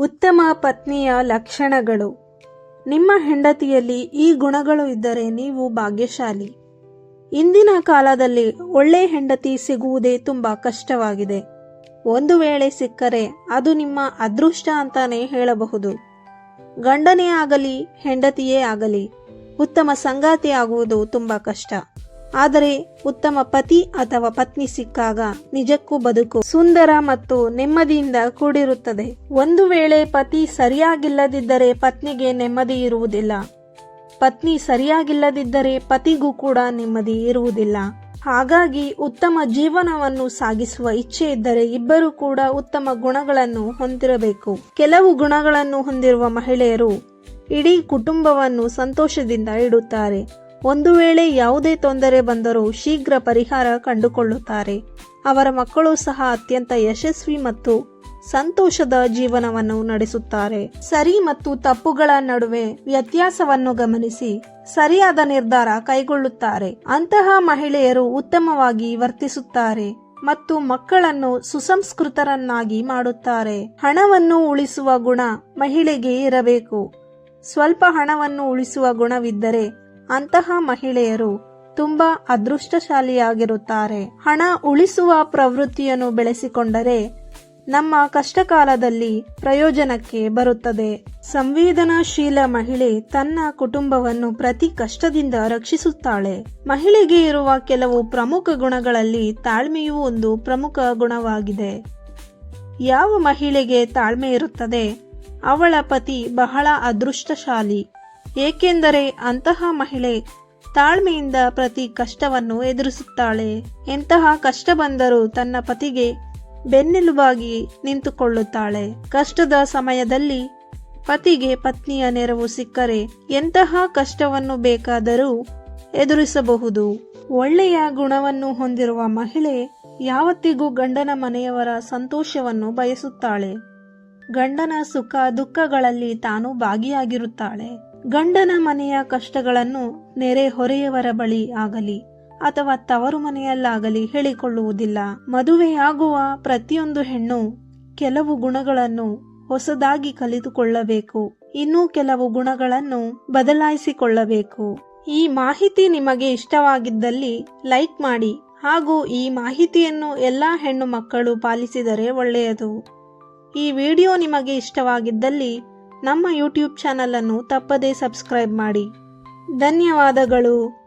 ಉತ್ತಮ ಪತ್ನಿಯ ಲಕ್ಷಣಗಳು. ನಿಮ್ಮ ಹೆಂಡತಿಯಲ್ಲಿ ಈ ಗುಣಗಳು ಇದ್ದರೆ ನೀವು ಭಾಗ್ಯಶಾಲಿ. ಇಂದಿನ ಕಾಲದಲ್ಲಿ ಒಳ್ಳೆ ಹೆಂಡತಿ ಸಿಗುವುದೇ ತುಂಬಾ ಕಷ್ಟವಾಗಿದೆ. ಒಂದು ವೇಳೆ ಸಿಕ್ಕರೆ ಅದು ನಿಮ್ಮ ಅದೃಷ್ಟ ಅಂತಾನೆ ಹೇಳಬಹುದು. ಗಂಡನೇ ಆಗಲಿ ಹೆಂಡತಿಯೇ ಆಗಲಿ ಉತ್ತಮ ಸಂಗಾತಿ ಆಗುವುದು ತುಂಬಾ ಕಷ್ಟ. ಆದರೆ ಉತ್ತಮ ಪತಿ ಅಥವಾ ಪತ್ನಿ ಸಿಕ್ಕಾಗ ನಿಜಕ್ಕೂ ಬದುಕು ಸುಂದರ ಮತ್ತು ನೆಮ್ಮದಿಯಿಂದ ಕೂಡಿರುತ್ತದೆ. ಒಂದು ವೇಳೆ ಪತಿ ಸರಿಯಾಗಿಲ್ಲದಿದ್ದರೆ ಪತ್ನಿಗೆ ನೆಮ್ಮದಿ ಇರುವುದಿಲ್ಲ. ಪತ್ನಿ ಸರಿಯಾಗಿಲ್ಲದಿದ್ದರೆ ಪತಿಗೂ ಕೂಡ ನೆಮ್ಮದಿ ಇರುವುದಿಲ್ಲ. ಹಾಗಾಗಿ ಉತ್ತಮ ಜೀವನವನ್ನು ಸಾಗಿಸುವ ಇಚ್ಛೆ ಇದ್ದರೆ ಇಬ್ಬರು ಕೂಡ ಉತ್ತಮ ಗುಣಗಳನ್ನು ಹೊಂದಿರಬೇಕು. ಕೆಲವು ಗುಣಗಳನ್ನು ಹೊಂದಿರುವ ಮಹಿಳೆಯರು ಇಡೀ ಕುಟುಂಬವನ್ನು ಸಂತೋಷದಿಂದ ಇಡುತ್ತಾರೆ. ಒಂದು ವೇಳೆ ಯಾವುದೇ ತೊಂದರೆ ಬಂದರೂ ಶೀಘ್ರ ಪರಿಹಾರ ಕಂಡುಕೊಳ್ಳುತ್ತಾರೆ. ಅವರ ಮಕ್ಕಳು ಸಹ ಅತ್ಯಂತ ಯಶಸ್ವಿ ಮತ್ತು ಸಂತೋಷದ ಜೀವನವನ್ನು ನಡೆಸುತ್ತಾರೆ. ಸರಿ ಮತ್ತು ತಪ್ಪುಗಳ ನಡುವೆ ವ್ಯತ್ಯಾಸವನ್ನು ಗಮನಿಸಿ ಸರಿಯಾದ ನಿರ್ಧಾರ ಕೈಗೊಳ್ಳುತ್ತಾರೆ. ಅಂತಹ ಮಹಿಳೆಯರು ಉತ್ತಮವಾಗಿ ವರ್ತಿಸುತ್ತಾರೆ ಮತ್ತು ಮಕ್ಕಳನ್ನು ಸುಸಂಸ್ಕೃತರನ್ನಾಗಿ ಮಾಡುತ್ತಾರೆ. ಹಣವನ್ನು ಉಳಿಸುವ ಗುಣ ಮಹಿಳೆಗೆ ಇರಬೇಕು. ಸ್ವಲ್ಪ ಹಣವನ್ನು ಉಳಿಸುವ ಗುಣವಿದ್ದರೆ ಅಂತಹ ಮಹಿಳೆಯರು ತುಂಬಾ ಅದೃಷ್ಟಶಾಲಿಯಾಗಿರುತ್ತಾರೆ. ಹಣ ಉಳಿಸುವ ಪ್ರವೃತ್ತಿಯನ್ನು ಬೆಳೆಸಿಕೊಂಡರೆ ನಮ್ಮ ಕಷ್ಟಕಾಲದಲ್ಲಿ ಪ್ರಯೋಜನಕ್ಕೆ ಬರುತ್ತದೆ. ಸಂವೇದನಾಶೀಲ ಮಹಿಳೆ ತನ್ನ ಕುಟುಂಬವನ್ನು ಪ್ರತಿ ಕಷ್ಟದಿಂದ ರಕ್ಷಿಸುತ್ತಾಳೆ. ಮಹಿಳೆಗೆ ಇರುವ ಕೆಲವು ಪ್ರಮುಖ ಗುಣಗಳಲ್ಲಿ ತಾಳ್ಮೆಯೂ ಒಂದು ಪ್ರಮುಖ ಗುಣವಾಗಿದೆ. ಯಾವ ಮಹಿಳೆಗೆ ತಾಳ್ಮೆ ಇರುತ್ತದೆ ಅವಳ ಪತಿ ಬಹಳ ಅದೃಷ್ಟಶಾಲಿ. ಏಕೆಂದರೆ ಅಂತಹ ಮಹಿಳೆ ತಾಳ್ಮೆಯಿಂದ ಪ್ರತಿ ಕಷ್ಟವನ್ನು ಎದುರಿಸುತ್ತಾಳೆ. ಎಂತಹ ಕಷ್ಟ ಬಂದರೂ ತನ್ನ ಪತಿಗೆ ಬೆನ್ನೆಲುಬಾಗಿ ನಿಂತುಕೊಳ್ಳುತ್ತಾಳೆ. ಕಷ್ಟದ ಸಮಯದಲ್ಲಿ ಪತಿಗೆ ಪತ್ನಿಯ ನೆರವು ಸಿಕ್ಕರೆ ಎಂತಹ ಕಷ್ಟವನ್ನು ಬೇಕಾದರೂ ಎದುರಿಸಬಹುದು. ಒಳ್ಳೆಯ ಗುಣವನ್ನು ಹೊಂದಿರುವ ಮಹಿಳೆ ಯಾವತ್ತಿಗೂ ಗಂಡನ ಮನೆಯವರ ಸಂತೋಷವನ್ನು ಬಯಸುತ್ತಾಳೆ. ಗಂಡನ ಸುಖ ದುಃಖಗಳಲ್ಲಿ ತಾನು ಭಾಗಿಯಾಗಿರುತ್ತಾಳೆ. ಗಂಡನ ಮನೆಯ ಕಷ್ಟಗಳನ್ನು ನೆರೆಹೊರೆಯವರ ಬಳಿ ಆಗಲಿ ಅಥವಾ ತವರು ಮನೆಯಲ್ಲಾಗಲಿ ಹೇಳಿಕೊಳ್ಳುವುದಿಲ್ಲ. ಮದುವೆಯಾಗುವ ಪ್ರತಿಯೊಂದು ಹೆಣ್ಣು ಕೆಲವು ಗುಣಗಳನ್ನು ಹೊಸದಾಗಿ ಕಲಿತುಕೊಳ್ಳಬೇಕು. ಇನ್ನೂ ಕೆಲವು ಗುಣಗಳನ್ನು ಬದಲಾಯಿಸಿಕೊಳ್ಳಬೇಕು. ಈ ಮಾಹಿತಿ ನಿಮಗೆ ಇಷ್ಟವಾಗಿದ್ದಲ್ಲಿ ಲೈಕ್ ಮಾಡಿ ಹಾಗೂ ಈ ಮಾಹಿತಿಯನ್ನು ಎಲ್ಲ ಹೆಣ್ಣು ಮಕ್ಕಳು ಪಾಲಿಸಿದರೆ ಒಳ್ಳೆಯದು. ಈ ವಿಡಿಯೋ ನಿಮಗೆ ಇಷ್ಟವಾಗಿದ್ದಲ್ಲಿ ನಮ್ಮ ಯೂಟ್ಯೂಬ್ ಚಾನಲ್ ಅನ್ನು ತಪ್ಪದೇ ಸಬ್ಸ್ಕ್ರೈಬ್ ಮಾಡಿ. ಧನ್ಯವಾದಗಳು.